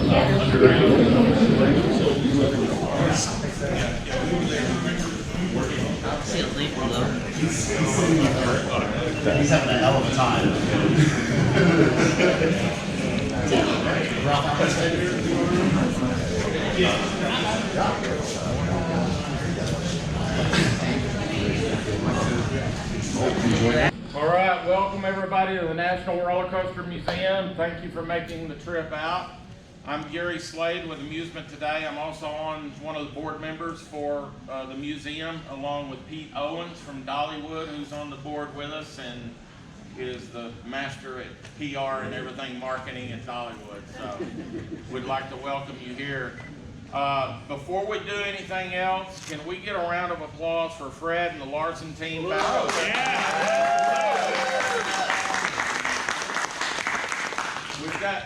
He's having a hell of a time. All right, welcome everybody to the National Rollercoaster Museum. Thank you for making the trip out. I'm Gary Slade with Amusement Today. I'm also one of the board members for the museum, along with Pete Owens from Dollywood, who's on the board with us and is the master at PR and everything marketing at Dollywood. So we'd like to welcome you here. Before we do anything else, can we get a round of applause for Fred and the Larson team back over there? We've got,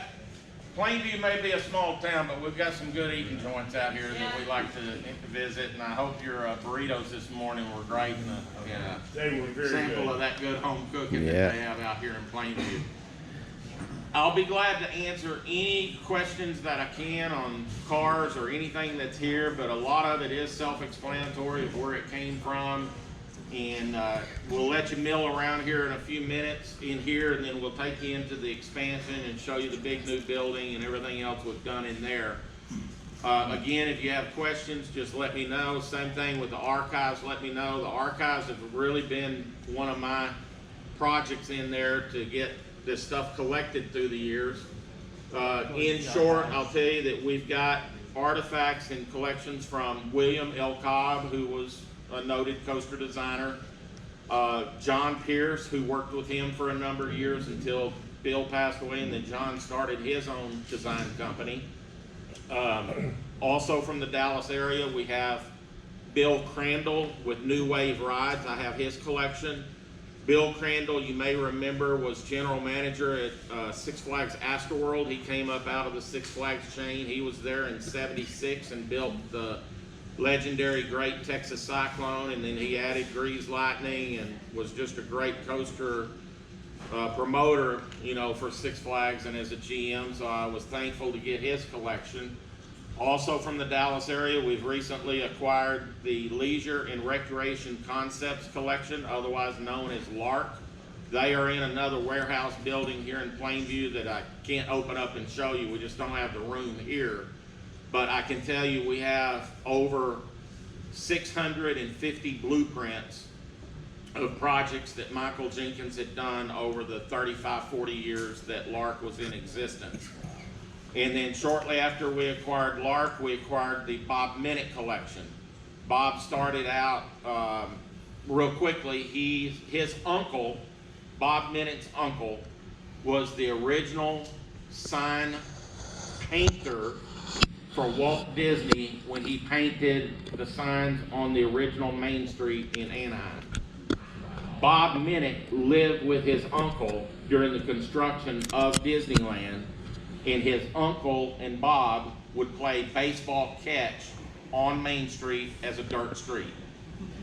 Plainview may be a small town, but we've got some good eating joints out here that we like to visit, and I hope your burritos this morning were great, and They were very sample good. of that good home cooking that they have out here in Plainview. I'll be glad to answer any questions that I can on cars or anything that's here, but a lot of it is self-explanatory of where it came from. And we'll let you mill around here in a few minutes in here, and then we'll take you into the expansion and show you the big new building and everything else we've done in there. Again, if you have questions, just let me know. Same thing with the archives, let me know. The archives have really been one of my projects in there to get this stuff collected through the years. In short, I'll tell you that we've got artifacts and collections from William L. Cobb, who was a noted coaster designer. John Pierce, who worked with him for a number of years until Bill passed away, and then John started his own design company. Also from the Dallas area, we have Bill Crandall with New Wave Rides. I have his collection. Bill Crandall, you may remember, was general manager at Six Flags Astroworld. He came up out of the Six Flags chain. He was there in '76 and built the legendary Great Texas Cyclone, and then he added Grease Lightning and was just a great coaster promoter, you know, for Six Flags and as a GM, so I was thankful to get his collection. Also from the Dallas area, we've recently acquired the Leisure and Recreation Concepts collection, otherwise known as LARC. They are in another warehouse building here in Plainview that I can't open up and show you. We just don't have the room here. But I can tell you we have over 650 blueprints of projects that Michael Jenkins had done over the 35, 40 years that LARC was in existence. And then shortly after we acquired LARC, we acquired the Bob Minnick Collection. Bob started out real quickly. His uncle, Bob Minnick's uncle, was the original sign painter for Walt Disney when he painted the signs on the original Main Street in Anaheim. Bob Minnick lived with his uncle during the construction of Disneyland, and his uncle and Bob would play baseball catch on Main Street as a dirt street.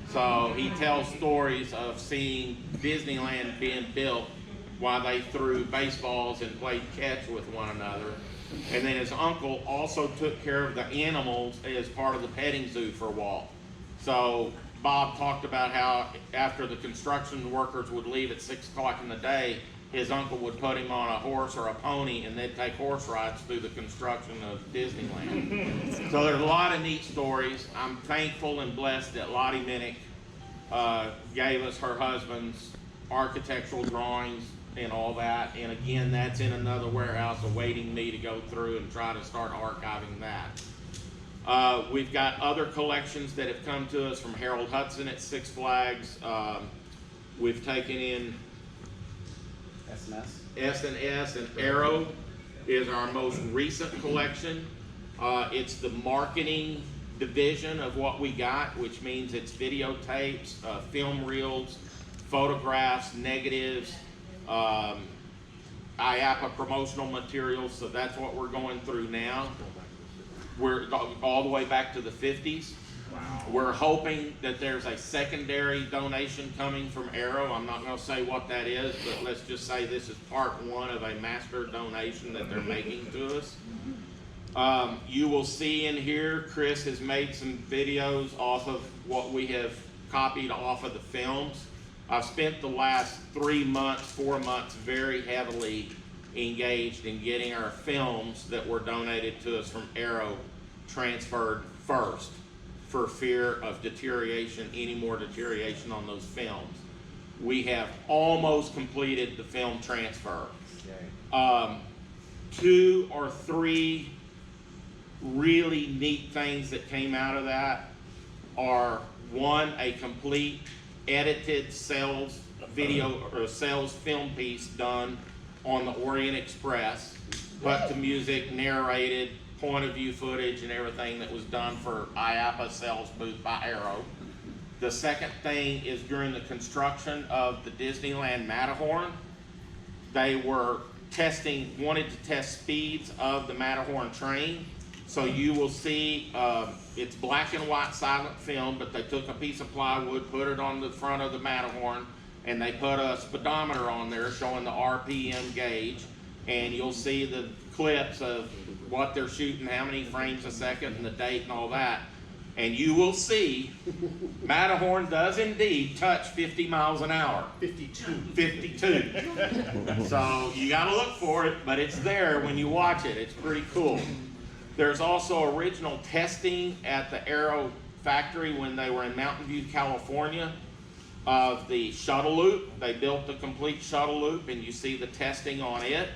So he tells stories of seeing Disneyland being built while they threw baseballs and played catch with one another. And then his uncle also took care of the animals as part of the petting zoo for Walt. So Bob talked about how after the construction workers would leave at 6 o'clock in the day, his uncle would put him on a horse or a pony and they'd take horse rides through the construction of Disneyland. So there's a lot of neat stories. I'm thankful and blessed that Lottie Minnick gave us her husband's architectural drawings and all that. And again, that's in another warehouse awaiting me to go through and try to start archiving that. We've got other collections that have come to us from Harold Hudson at Six Flags. We've taken in S&S, and Arrow is our most recent collection. It's the marketing division of what we got, which means it's videotapes, film reels, photographs, negatives, IAPA promotional materials, so that's what we're going through now. We're all the way back to the 50s. Wow. We're hoping that there's a secondary donation coming from Arrow. I'm not going to say what that is, but let's just say this is part one of a master donation that they're making to us. You will see in here, Chris has made some videos off of what we have copied off of the films. I've spent the last 3 months, 4 months very heavily engaged in getting our films that were donated to us from Arrow transferred first for fear of deterioration, any more deterioration on those films. We have almost completed the film transfer. 2 or 3 really neat things that came out of that are, one, a complete edited sales video or sales film piece done on the Orient Express, put to music, narrated, point of view footage and everything that was done for IAPA sales booth by Arrow. The second thing is during the construction of the Disneyland Matterhorn, they were wanted to test speeds of the Matterhorn train. So you will see, it's black and white silent film, but they took a piece of plywood, put it on the front of the Matterhorn, and they put a speedometer on there showing the RPM gauge, and you'll see the clips of what they're shooting, how many frames a second, and the date and all that. And you will see Matterhorn does indeed touch 50 miles an hour. 52. 52. So you gotta look for it, but it's there when you watch it. It's pretty cool. There's also original testing at the Arrow factory when they were in Mountain View, California, of the shuttle loop. They built the complete shuttle loop, and you see the testing on it.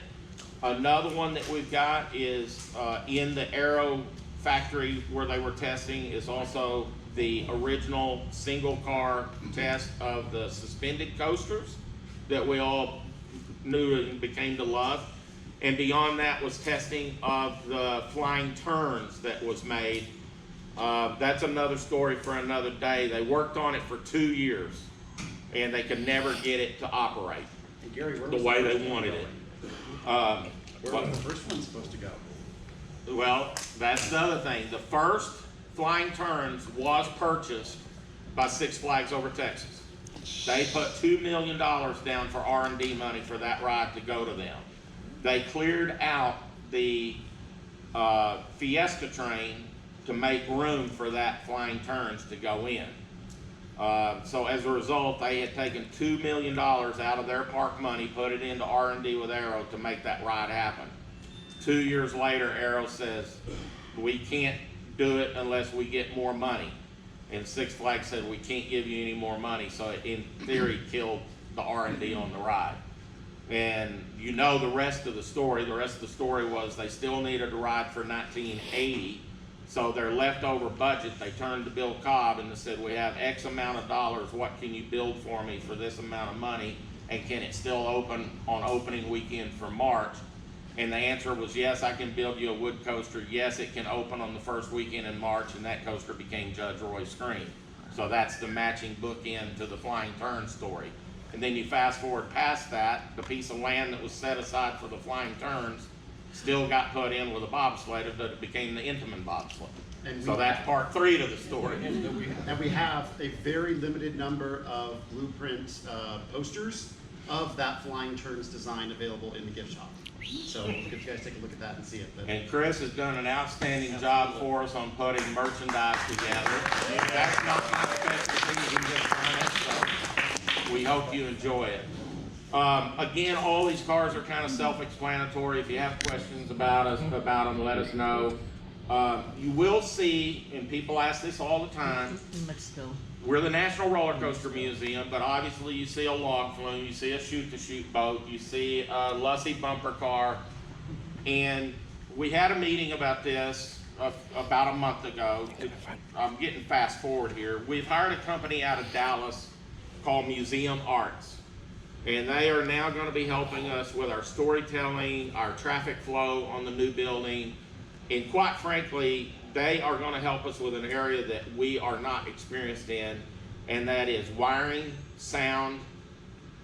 Another one that we've got is in the Arrow factory where they were testing is also the original single car test of the suspended coasters that we all knew and became to love. And beyond that was testing of the flying turns that was made. That's another story for another day. They worked on it for 2 years and they could never get it to operate Gary, the way they wanted it. Where was the first one supposed to go? Well, that's the other thing. The first flying turns was purchased by Six Flags Over Texas. They put $2 million down for R&D money for that ride to go to them. They cleared out the Fiesta train to make room for that flying turns to go in. So as a result, they had taken $2 million out of their park money, put it into R&D with Arrow to make that ride happen. 2 years later, Arrow says, we can't do it unless we get more money. And Six Flags said, we can't give you any more money. So it, in theory, killed the R&D on the ride. And you know the rest of the story. The rest of the story was they still needed a ride for 1980. So their leftover budget, they turned to Bill Cobb and they said, we have X amount of dollars. What can you build for me for this amount of money? And can it still open on opening weekend for March? And the answer was yes, I can build you a wood coaster. Yes, it can open on the first weekend in March, and that coaster became Judge Roy's Scream. So that's the matching bookend to the flying turn story. And then you fast forward past that, the piece of land that was set aside for the flying turns still got put in with a bobsled, but it became the Intamin bobsled. And so that's part 3 to the story. And we have a very limited number of blueprint posters of that flying turns design available in the gift shop. So if you guys take a look at that and see it. But and Chris has done an outstanding job for us on putting merchandise together. That's not my specialty, he just done it, so we hope you enjoy it. Again, all these cars are kind of self-explanatory. If you have questions about them, let us know. You will see, and people ask this all the time, we're the National Rollercoaster Museum, but obviously you see a log flume, you see a shoot-to-shoot boat, you see a Lussy bumper car, and we had a meeting about this about a month ago. I'm getting fast forward here. We've hired a company out of Dallas called Museum Arts, and they are now going to be helping us with our storytelling, our traffic flow on the new building, and quite frankly, they are going to help us with an area that we are not experienced in, and that is wiring, sound,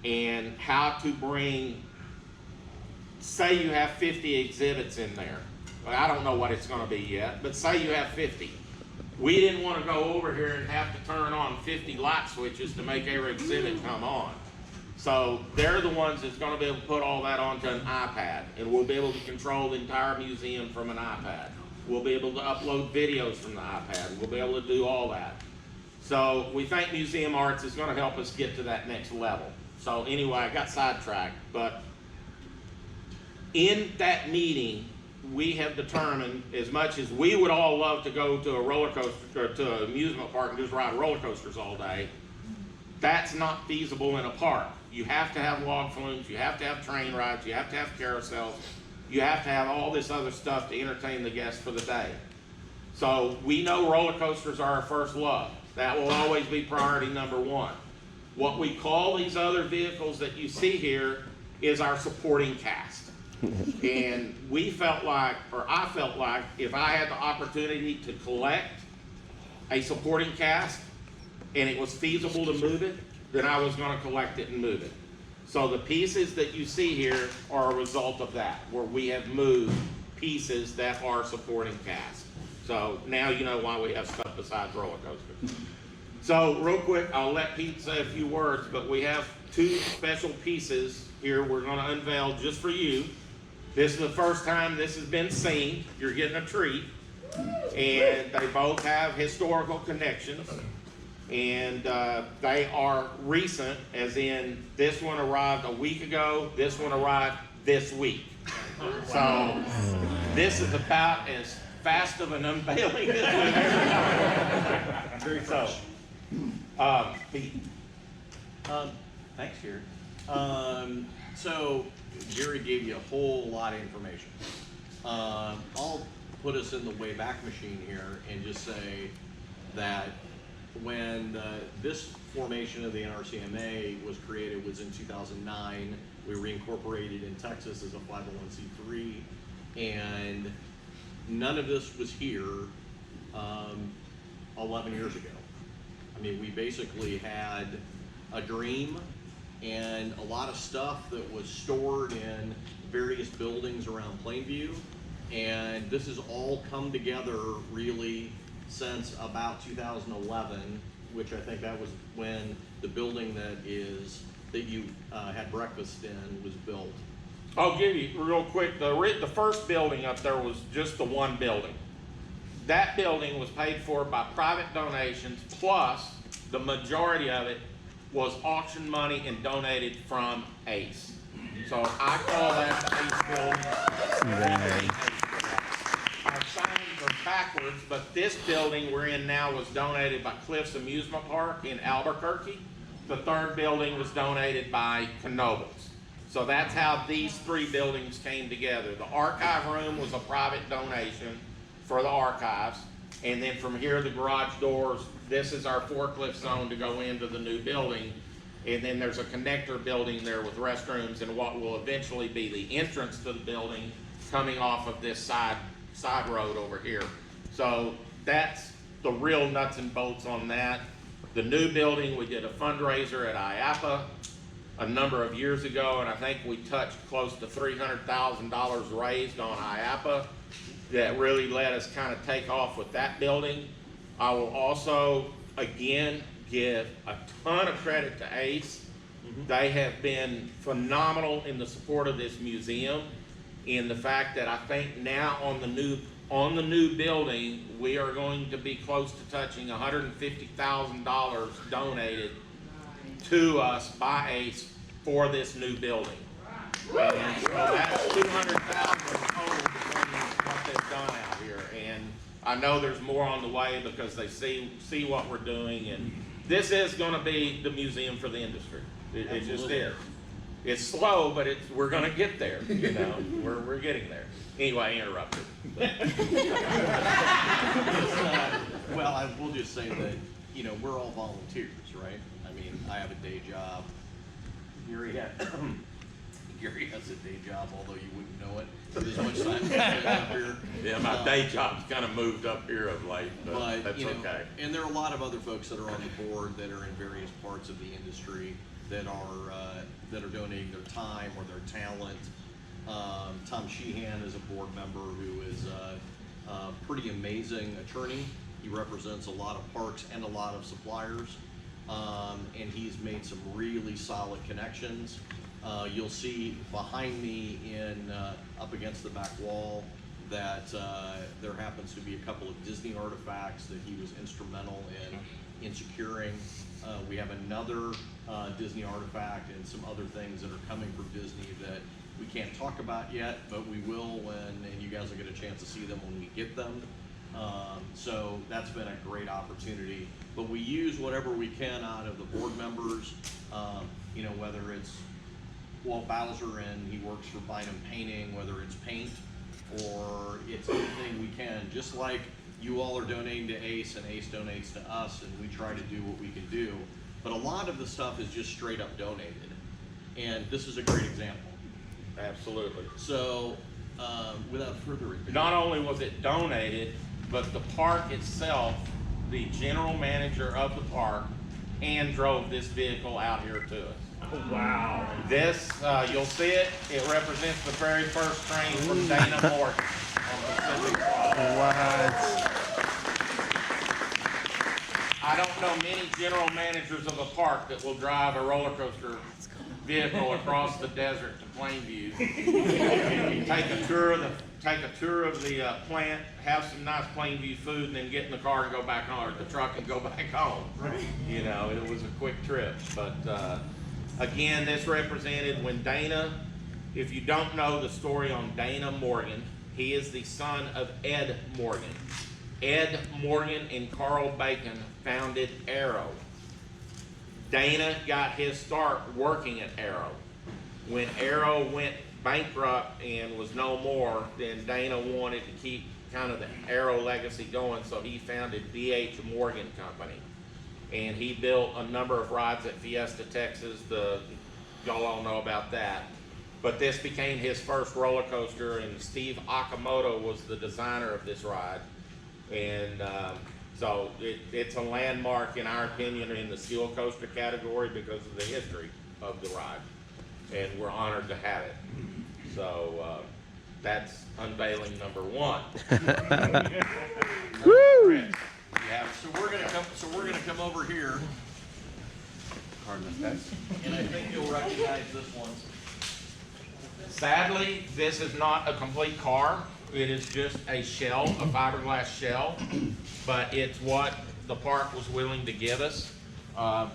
and how to bring, say you have 50 exhibits in there. Well, I don't know what it's going to be yet, but say you have 50. We didn't want to go over here and have to turn on 50 light switches to make every exhibit come on. So they're the ones that's gonna be able to put all that onto an iPad, and we'll be able to control the entire museum from an iPad. We'll be able to upload videos from the iPad. We'll be able to do all that. So we think Museum Arts is gonna help us get to that next level. So anyway, I got sidetracked, but in that meeting, we have determined, as much as we would all love to go to a roller coaster, or to an amusement park and just ride roller coasters all day, that's not feasible in a park. You have to have log flumes, you have to have train rides, you have to have carousels, you have to have all this other stuff to entertain the guests for the day. So we know roller coasters are our first love. That will always be priority number one. What we call these other vehicles that you see here is our supporting cast. And we felt like, or I felt like, if I had the opportunity to collect a supporting cast and it was feasible to move it, then I was gonna collect it and move it. So the pieces that you see here are a result of that, where we have moved pieces that are supporting cast. So now you know why we have stuff besides roller coasters. So real quick, I'll let Pete say a few words, but we have two special pieces here we're gonna unveil just for you. This is the first time this has been seen. You're getting a treat. And they both have historical connections. And they are recent, as in this one arrived a week ago, this one arrived this week. So this is about as fast of an unveiling as we've ever done. Very fresh. Pete. Thanks, Gary. So Gary gave you a whole lot of information. I'll put us in the way back machine here and just say that when this formation of the NRCMA was created was in 2009. We reincorporated in Texas as a 501c3, and none of this was here 11 years ago. I mean, we basically had a dream and a lot of stuff that was stored in various buildings around Plainview, and this has all come together really since about 2011, which I think that was when the building that you had breakfast in was built. I'll give you real quick, the first building up there was just the one building. That building was paid for by private donations, plus the majority of it was auction money and donated from ACE. So I call that the ACE building. Our signs are backwards, but this building we're in now was donated by Cliffs Amusement Park in Albuquerque. The third building was donated by Knoebels. So that's how these three buildings came together. The archive room was a private donation for the archives. And then from here, the garage doors, this is our forklift zone to go into the new building. And then there's a connector building there with restrooms and what will eventually be the entrance to the building coming off of this side road over here. So that's the real nuts and bolts on that. The new building, we did a fundraiser at IAPA a number of years ago, and I think we touched close to $300,000 raised on IAPA. That really let us kind of take off with that building. I will also, again, give a ton of credit to ACE. They have been phenomenal in the support of this museum, in the fact that I think now on the new building, we are going to be close to touching $150,000 donated to us by ACE for this new building. And so that's $200,000 total between what they've done out here. And I know there's more on the way because they see what we're doing, and this is going to be the museum for the industry. It just is. It's slow, but we're going to get there. You know, we're getting there. Anyway, I interrupted. Well, I will just say that, you know, we're all volunteers, right? I mean, I have a day job. Gary has a day job, although you wouldn't know it. There's much time spent up here. Yeah, my day job's kind of moved up here of late, but that's you know, okay. And there are a lot of other folks that are on the board that are in various parts of the industry that are donating their time or their talent. Tom Sheehan is a board member who is a pretty amazing attorney. He represents a lot of parks and a lot of suppliers. and he's made some really solid connections. You'll see behind me up against the back wall that there happens to be a couple of Disney artifacts that he was instrumental in securing. We have another Disney artifact and some other things that are coming from Disney that we can't talk about yet, but we will and you guys will get a chance to see them when we get them. So that's been a great opportunity. But we use whatever we can out of the board members, you know, whether it's Walt Bowser and he works for Bynum Painting, whether it's paint or it's anything we can, just like you all are donating to ACE and ACE donates to us, and we try to do what we can do. But a lot of the stuff is just straight up donated. And this is a great example. Absolutely. So, without further ado. Not only was it donated, but the park itself, the general manager of the park, hand drove this vehicle out here to us. Oh, wow. This, you'll see it, it represents the very first train from Dana Morgan on Pacific Cross. I don't know many general managers of a park that will drive a roller coaster vehicle across the desert to Plainview. Take a tour of the plant, have some nice Plainview food, and then get in the car and go back home, or the truck and go back home. You know, it was a quick trip. But again, this represented when Dana, if you don't know the story on Dana Morgan, he is the son of Ed Morgan. Ed Morgan and Carl Bacon founded Arrow. Dana got his start working at Arrow. When Arrow went bankrupt and was no more, then Dana wanted to keep kind of the Arrow legacy going, so he founded D.H. Morgan Company. And he built a number of rides at Fiesta, Texas. Y'all all know about that. But this became his first roller coaster, and Steve Okamoto was the designer of this ride. And so it's a landmark, in our opinion, in the skill coaster category because of the history of the ride. And we're honored to have it. So that's unveiling number one. Woo! Yeah, so we're gonna come over here. And I think you'll recognize this one. Sadly, this is not a complete car. It is just a shell, a fiberglass shell, but it's what the park was willing to give us.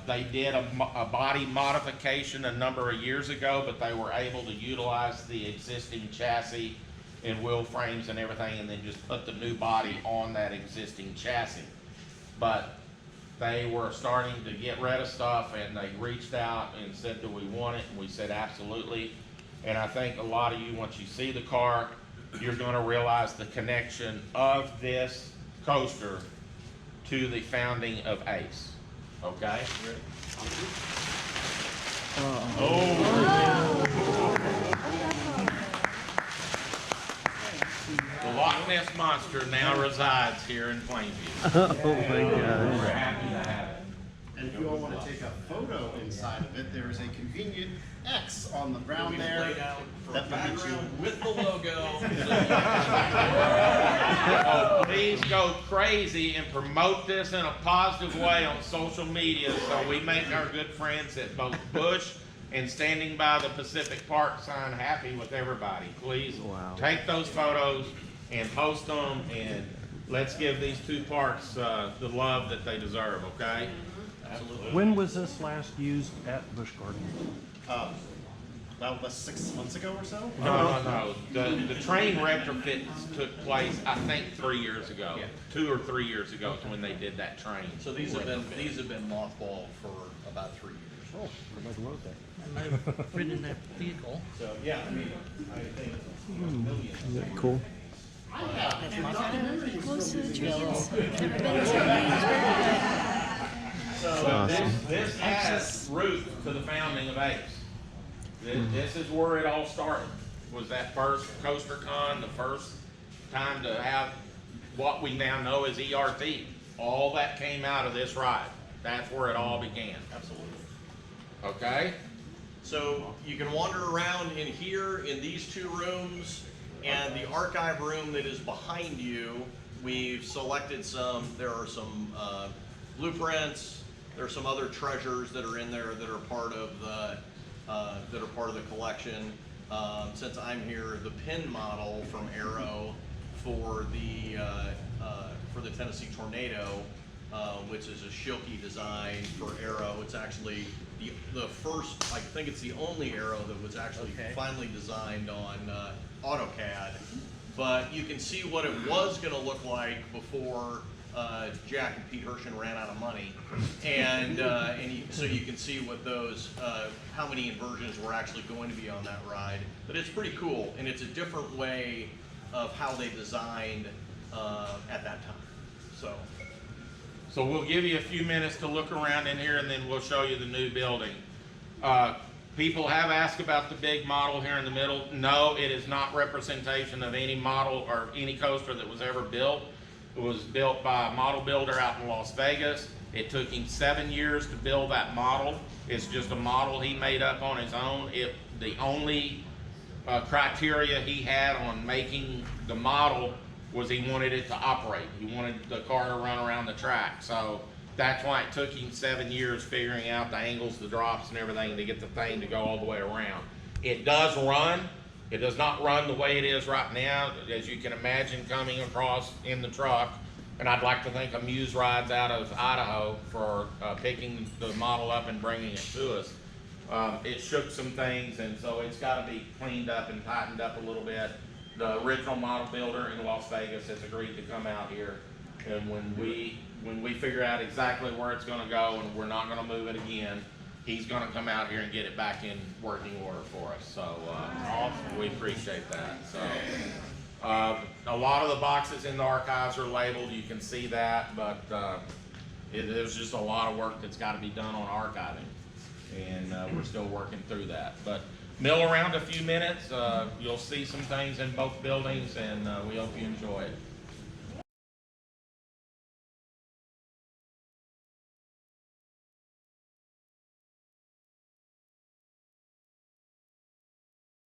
They did a body modification a number of years ago, but they were able to utilize the existing chassis and wheel frames and everything, and then just put the new body on that existing chassis. But they were starting to get rid of stuff, and they reached out and said, do we want it? And we said, absolutely. And I think a lot of you, once you see the car, you're going to realize the connection of this coaster to the founding of ACE. Okay? The Loch Ness Monster now resides here in Plainview. Oh my God. We're happy to have it. And if you all want to take a photo inside of it, there is a convenient X on the ground there. That will get you With the logo. Oh, please go crazy and promote this in a positive way on social media so we make our good friends at both Busch and Standing by the Pacific Park sign happy with everybody. Please take those photos and post them, and let's give these two parks the love that they deserve, okay? Absolutely. When was this last used at Busch Gardens? about 6 months ago or so. No. The train retrofit took place, I think, 3 years ago. Yeah. 2 or 3 years ago is when they did that train. So these have been mothballed for about 3 years. Oh, everybody wrote that. I've ridden that vehicle. So yeah, I mean, I think Isn't that cool? Close to the trails. Never been to So this has roots to the founding of ACE. This is where it all started, was that first Coaster Con, the first time to have what we now know as ERT. All that came out of this ride. That's where it all began. absolutely. Okay? So you can wander around in here in these two rooms and the archive room that is behind you. We've selected there are some blueprints There's some other treasures that are in there that are part of the collection. Since I'm here, the pin model from Aero for the Tennessee Tornado, which is a Schilke design for Aero. It's actually the first, I think it's the only Aero that was actually finally designed on AutoCAD. But you can see what it was going to look like before Jack and Pete Hershen ran out of money, so you can see what those, how many inversions were actually going to be on that ride. But it's pretty cool, and it's a different way of how they designed at that time. So we'll give you a few minutes to look around in here, and then we'll show you the new building. People have asked about the big model here in the middle. No, it is not representation of any model or any coaster that was ever built. It was built by a model builder out in Las Vegas. It took him 7 years to build that model. It's just a model he made up on his own. The only criteria he had on making the model was he wanted it to operate. He wanted the car to run around the track. So that's why it took him 7 years figuring out the angles, the drops, and everything to get the thing to go all the way around. It does run. It does not run the way it is right now, as you can imagine, coming across in the truck. And I'd like to thank Amuse Rides out of Idaho for picking the model up and bringing it to us. It shook some things, and so it's got to be cleaned up and tightened up a little bit. The original model builder in Las Vegas has agreed to come out here, and when we figure out exactly where it's going to go and we're not going to move it again, he's going to come out here and get it back in working order for us. So we appreciate that. So a lot of the boxes in the archives are labeled. You can see that, but there's just a lot of work that's got to be done on archiving, and we're still working through that. But mill around a few minutes. You'll see some things in both buildings, and we hope you enjoy it.